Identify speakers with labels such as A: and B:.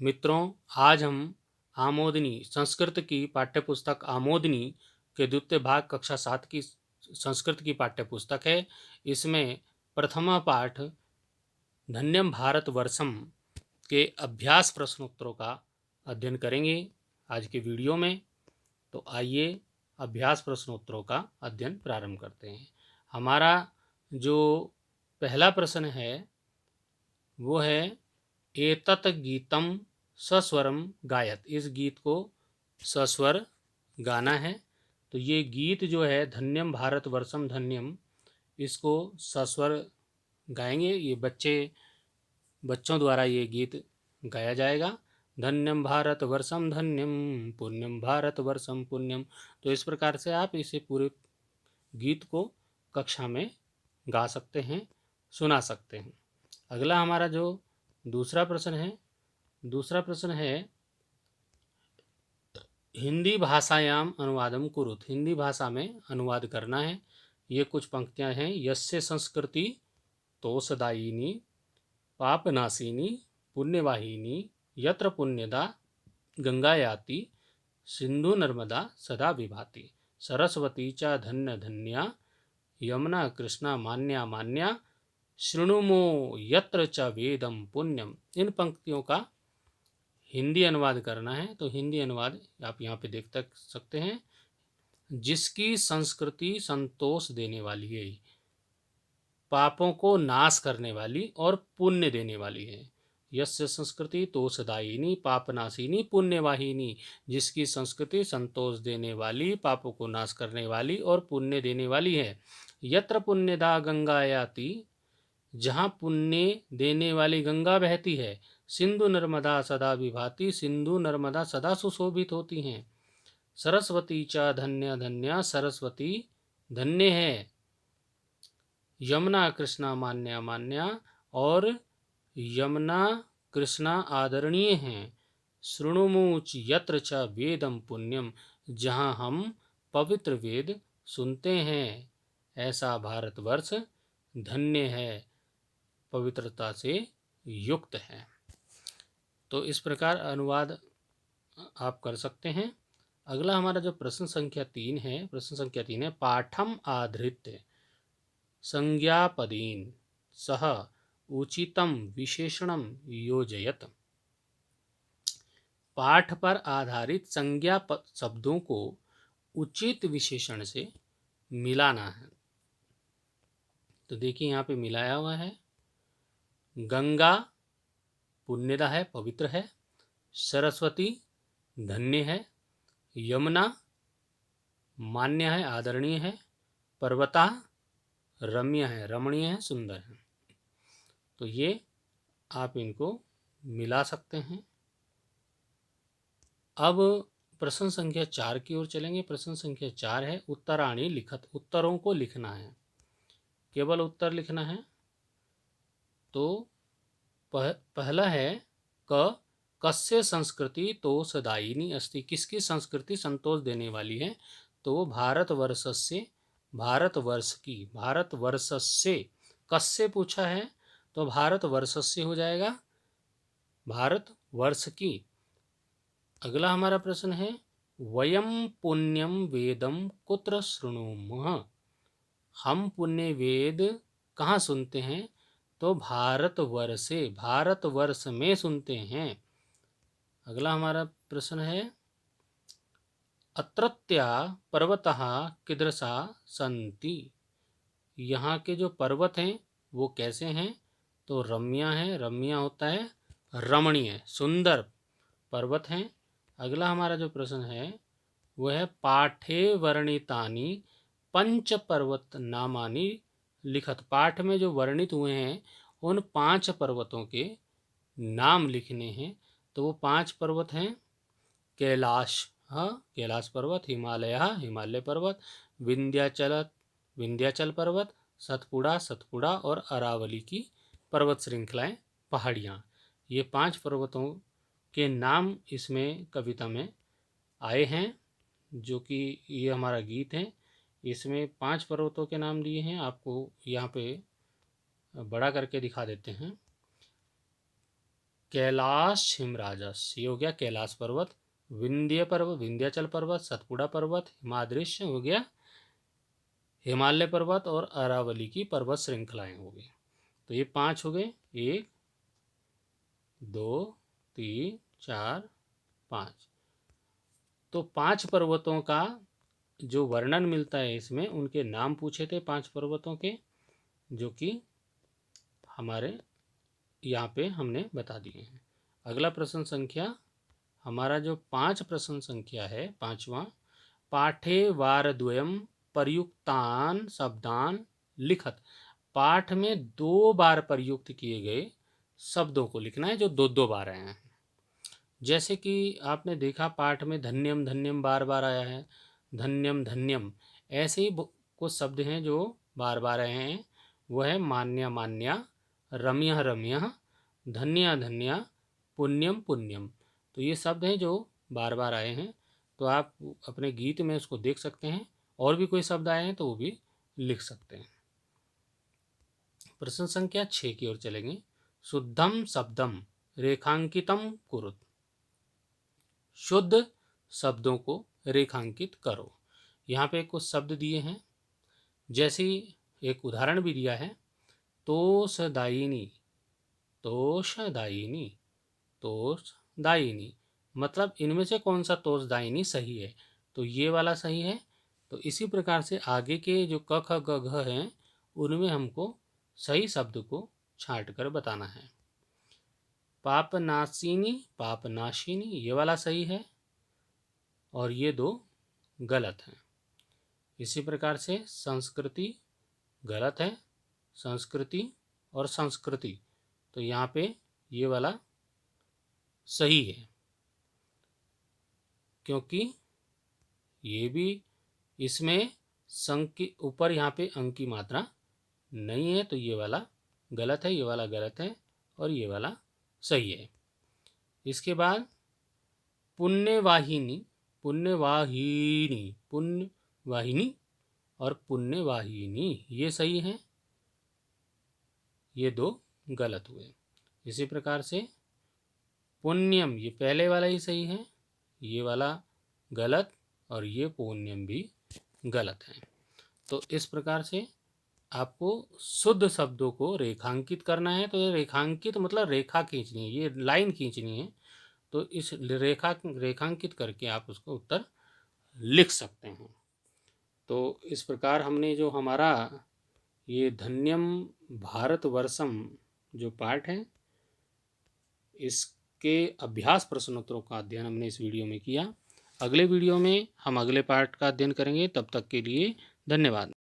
A: मित्रों, आज हम आमोदनी संस्कृत की पाठ्यपुस्तक आमोदनी के द्वितीय भाग कक्षा 7 की संस्कृत की पाठ्यपुस्तक है। इसमें प्रथमा पाठ धन्यम भारतवर्षम के अभ्यास प्रश्नोत्तरों का अध्ययन करेंगे आज के वीडियो में। तो आइए अभ्यास प्रश्नोत्तरों का अध्ययन प्रारंभ करते हैं। हमारा जो पहला प्रश्न है वो है एतत् गीतम सस्वरम गायत। इस गीत को सस्वर गाना है। तो ये गीत जो है धन्यम भारतवर्षम धन्यम, इसको सस्वर गाएंगे। ये बच्चों द्वारा ये गीत गाया जाएगा। धन्यम भारतवर्षम धन्यम, पुण्यम भारतवर्षम पुण्यम। तो इस प्रकार से आप इसे पूरे गीत को कक्षा में गा सकते हैं, सुना सकते हैं। अगला हमारा जो दूसरा प्रश्न है हिंदी भाषायाम अनुवादम कुरुत। हिंदी भाषा में अनुवाद करना है। ये कुछ पंक्तियां हैं। यस्य संस्कृति तोषदायिनी पापनाशिनी पुण्यवाहिनी यत्र पुण्यदा गंगा याति सिंधु नर्मदा सदा विभाति सरस्वती च धन्य धन्या यमुना कृष्णा मान्या मान्या शृणुमो यत्र च वेदम पुण्यम। इन पंक्तियों का हिंदी अनुवाद करना है। तो हिंदी अनुवाद आप यहाँ पे देख सकते हैं। जिसकी संस्कृति संतोष देने वाली है, पापों को नाश करने वाली और पुण्य देने वाली है। यस्य संस्कृति तोषदायिनी पापनाशिनी पुण्यवाहिनी। जिसकी संस्कृति संतोष देने वाली, पापों को नाश करने वाली और पुण्य देने वाली है। यत्र पुण्यदा गंगा याति, जहाँ पुण्य देने वाली गंगा बहती है। सिंधु नर्मदा सदा विभाति, सिंधु नर्मदा सदा सुशोभित होती हैं। सरस्वती च धन्य धन्या, सरस्वती धन्य है। यमुना कृष्णा मान्या मान्या, और यमुना कृष्णा आदरणीय हैं। शृणुमुच यत्र च वेदम पुण्यम, जहाँ हम पवित्र वेद सुनते हैं। ऐसा भारतवर्ष धन्य है, पवित्रता से युक्त है। तो इस प्रकार अनुवाद आप कर सकते हैं। अगला हमारा जो प्रश्न संख्या 3 है, पाठम आधृत्य संज्ञापदीन सह उचितम विशेषणम योजयत। पाठ पर आधारित संज्ञा शब्दों को उचित विशेषण से मिलाना है। तो देखिए यहाँ पे मिलाया हुआ है। गंगा पुण्यदा है, पवित्र है। सरस्वती धन्य है। यमुना मान्य है, आदरणीय है। पर्वता रम्य है, रमणीय है, सुंदर है। तो ये आप इनको मिला सकते हैं। अब प्रश्न संख्या 4 की ओर चलेंगे। प्रश्न संख्या 4 है उत्तराणी लिखत। उत्तरों को लिखना है, केवल उत्तर लिखना है। तो पहला है कस्य संस्कृति तोषदायिनी अस्ति। किसकी संस्कृति संतोष देने वाली है? तो भारतवर्षस्य कस्य पूछा है, तो भारतवर्षस्य हो जाएगा, भारतवर्ष की। अगला हमारा प्रश्न है वयम पुण्यम वेदम कुत्र शृणुमः। हम पुण्य वेद कहाँ सुनते हैं? तो भारतवर्ष में सुनते हैं। अगला हमारा प्रश्न है अत्रत्या पर्वतः कीदृशा सन्ति। यहाँ के जो पर्वत हैं वो कैसे हैं? तो रम्या है, रम्या होता है रमणीय, सुंदर पर्वत हैं। अगला हमारा जो प्रश्न है वो है पाठे वर्णितानि पंच पर्वत नामानि लिखत। पाठ में जो वर्णित हुए हैं उन 5 पर्वतों के नाम लिखने हैं। तो वो 5 पर्वत हैं कैलाश पर्वत, हिमालय पर्वत, विंध्याचल पर्वत, सतपुड़ा और अरावली की पर्वत श्रृंखलाएं, पहाड़ियाँ। ये 5 पर्वतों के नाम इसमें कविता में आए हैं। जो कि ये हमारा गीत है, इसमें 5 पर्वतों के नाम दिए हैं। आपको यहाँ पे बड़ा करके दिखा देते हैं। कैलाश हिमराजस, ये हो गया कैलाश पर्वत। विंध्य पर्वत, विंध्याचल पर्वत, सतपुड़ा पर्वत, हिमाद्रिश हो गया हिमालय पर्वत, और अरावली की पर्वत श्रृंखलाएं हो गई। तो ये 5 हो गए, 1 2 3 4 5। तो 5 पर्वतों का जो वर्णन मिलता है इसमें, उनके नाम पूछे थे 5 पर्वतों के, जो कि हमारे यहाँ पे हमने बता दिए हैं। अगला प्रश्न संख्या, हमारा जो 5 प्रश्न संख्या है, 5वां, पाठे वारद्वयम प्रयुक्तान शब्दान लिखत। पाठ में 2 बार प्रयुक्त किए गए शब्दों को लिखना है, जो 2 बार आए हैं। जैसे कि आपने देखा पाठ में धन्यम धन्यम बार बार आया है, धन्यम धन्यम, ऐसे ही कुछ शब्द हैं जो बार बार आए हैं। वह है मान्या मान्या, रम्य रम्य, धन्या धन्या, पुण्यम पुण्यम। तो ये शब्द हैं जो बार बार आए हैं। तो आप अपने गीत में उसको देख सकते हैं, और भी कोई शब्द आए हैं तो वो भी लिख सकते हैं। प्रश्न संख्या 6 की ओर चलेंगे। शुद्धम शब्दम रेखांकितम कुरुत। शुद्ध शब्दों को रेखांकित करो। यहाँ पे कुछ शब्द दिए हैं, जैसे एक उदाहरण भी दिया है, तोषदायिनी, तोषदायिनी, तोषदायिनी। मतलब इनमें से कौन सा तोषदायिनी सही है? तो ये वाला सही है। तो इसी प्रकार से आगे के जो क ख ग घ हैं, उनमें हमको सही शब्द को छांट कर बताना है। पापनाशिनी, पापनाशिनी, ये वाला सही है, और ये 2 गलत हैं। इसी प्रकार से संस्कृति गलत है, संस्कृति और संस्कृति, तो यहाँ पे ये वाला सही है, क्योंकि ये भी इसमें संक के ऊपर यहाँ पे अंक की मात्रा नहीं है, तो ये वाला गलत है, ये वाला गलत है, और ये वाला सही है। इसके बाद पुण्यवाहिनी, पुण्यवाहिनी, पुण्यवाहिनी और पुण्यवाहिनी, ये सही है, ये 2 गलत हुए। इसी प्रकार से पुण्यम, ये पहले वाला ही सही है, ये वाला गलत, और ये पुण्यम भी गलत है। तो इस प्रकार से आपको शुद्ध शब्दों को रेखांकित करना है। तो ये रेखांकित मतलब रेखा खींचनी है, ये लाइन खींचनी है। तो इस रेखांकित करके आप उसको उत्तर लिख सकते हैं। तो इस प्रकार हमने जो हमारा ये धन्यम भारतवर्षम जो पाठ है, इसके अभ्यास प्रश्नोत्तरों का अध्ययन हमने इस वीडियो में किया। अगले वीडियो में हम अगले पाठ का अध्ययन करेंगे। तब तक के लिए धन्यवाद।